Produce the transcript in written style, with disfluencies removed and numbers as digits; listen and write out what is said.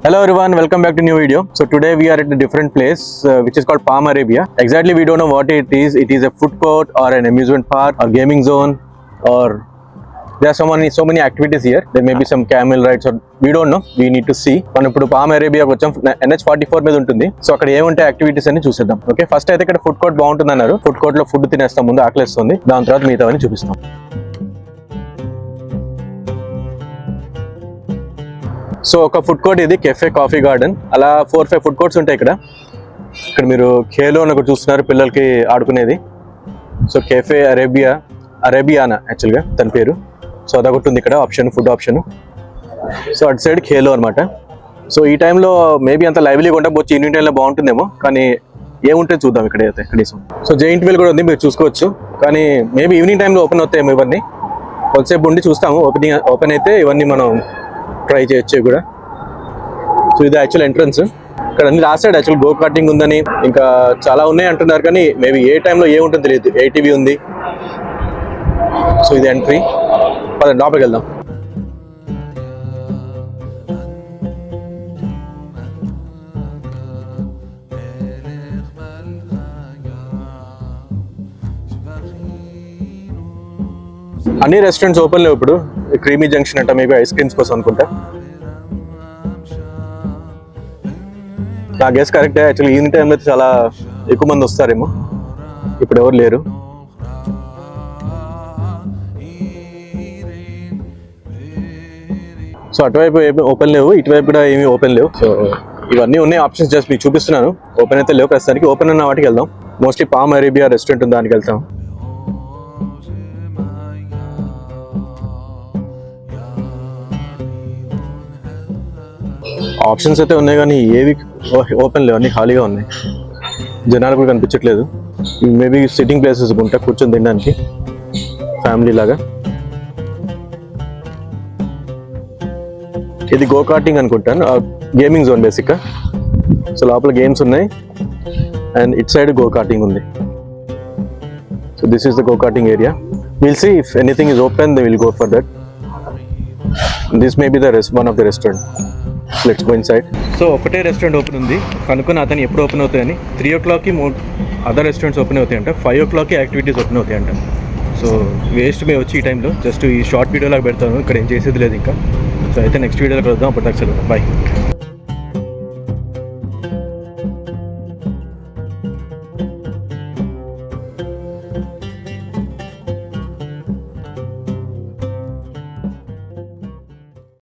Hello everyone, welcome back to new video. So today we are at a different place which is called Palm Arabia. Exactly we don't know what it is. It is a food court or an amusement park or gaming zone, or there are so many activities here. There may be some camel rides or we don't know. We need to see. మనం ఇప్పుడు palm Arabia వచ్చాం. NH44 మీద ఉంటుంది. So అక్కడ ఏముంటాయి activities అని చూసేద్దాం. Okay, first అయితే ఇక్కడ ఫుడ్ కోర్ట్ బాగుంటుంది అన్నారు. ఫుడ్ కోర్ట్ లో ఫుడ్ తినేస్తాం, ముందు ఆకలిస్తుంది, దాని తర్వాత మిగతావన్నీ చూపిస్తాం. సో ఒక ఫుడ్ కోర్ట్ ఇది, కెఫే కాఫీ గార్డెన్. అలా 4-5 ఫుడ్ కోర్ట్స్ ఉంటాయి ఇక్కడ. ఇక్కడ మీరు ఖేలో అని ఒకటి చూస్తున్నారు, పిల్లలకి ఆడుకునేది. సో కెఫే అరేబియానా యాక్చువల్గా తన పేరు. సో అదొకటి ఉంది ఇక్కడ ఆప్షన్, ఫుడ్ ఆప్షన్. సో అటు సైడ్ ఖేలో అనమాట. సో ఈ టైంలో మేబీ అంత లైవ్లీగా ఉండకపోవచ్చు, ఈవినింగ్ టైంలో బాగుంటుందేమో, కానీ ఏముంటుంది చూద్దాం ఇక్కడ అయితే కనీసం. సో జైంట్ వీల్ కూడా ఉంది, మీరు చూసుకోవచ్చు. కానీ మేబీ ఈవినింగ్ టైంలో ఓపెన్ అవుతాయేమో ఇవన్నీ. కొద్దిసేపు ఉండి చూస్తాము, ఓపెన్ అయితే ఇవన్నీ మనం ట్రై చేయొచ్చు కూడా. సో ఇది యాక్చువల్ ఎంట్రన్స్. ఇక్కడ అన్ని రాసాడు యాక్చువల్ గో కార్టింగ్ ఉందని, ఇంకా చాలా ఉన్నాయి అంటున్నారు, కానీ మేబీ ఏ టైంలో ఏముంటుందో తెలియదు. ATV ఉంది. సో ఇది ఎంట్రీ. పదండి లోపలికి వెళ్దాం. అన్ని రెస్టారెంట్స్ ఓపెన్ లేవు ఇప్పుడు. క్రీమీ జంక్షన్ అంట, మేబీ ఐస్ క్రీమ్స్ కోసం అనుకుంటా. నా గెస్ కరెక్టే. యాక్చువల్లీ ఈవినింగ్ టైంలో అయితే చాలా ఎక్కువ మంది వస్తారేమో, ఇప్పుడు ఎవరు లేరు. సో అటువైపు ఏమి ఓపెన్ లేవు, ఇటువైపు కూడా ఏమీ ఓపెన్ లేవు. సో ఇవన్నీ ఉన్నాయి ఆప్షన్స్, జస్ట్ మీకు చూపిస్తున్నాను. ఓపెన్ అయితే లేవు ప్రస్తుతానికి. ఓపెన్ ఉన్న వాటికి వెళ్దాం. మోస్ట్లీ పామ్ అరేబియా రెస్టారెంట్ ఉంది, దానికి వెళ్తాం. ఆప్షన్స్ అయితే ఉన్నాయి, కానీ ఏవి ఓపెన్ లేవు, అన్నీ ఖాళీగా ఉన్నాయి. జనాలు కూడా కనిపించట్లేదు. మేబీ సిట్టింగ్ ప్లేసెస్ ఉంటా, కూర్చొని తినడానికి ఫ్యామిలీ లాగా. ఇది గో కార్టింగ్ అనుకుంటాను, గేమింగ్ జోన్ బేసిక్గా. సో లోపల గేమ్స్ ఉన్నాయి and it side go karting ఉంది. So this is the go karting area. Will see if anything is open, they will go for that. This may be the one of the restaurant. Let's go inside. So ఒకటే restaurant open ఉంది. కనుక్కొని అతను ఎప్పుడు open అవుతాయని. 3 o'clockకి other restaurants open అవుతాయంట. 5 o'clockకి activities open అవుతాయంట. So waste మేము వచ్చి ఈ టైంలో జస్ట్ ఈ షార్ట్ వీడియోలాగా పెడతాను, ఇక్కడ ఏం చేసేది లేదు ఇంకా. సో అయితే నెక్స్ట్ వీడియోలో కలుద్దాం. అప్పుడు దాకా సెలవు, బాయ్.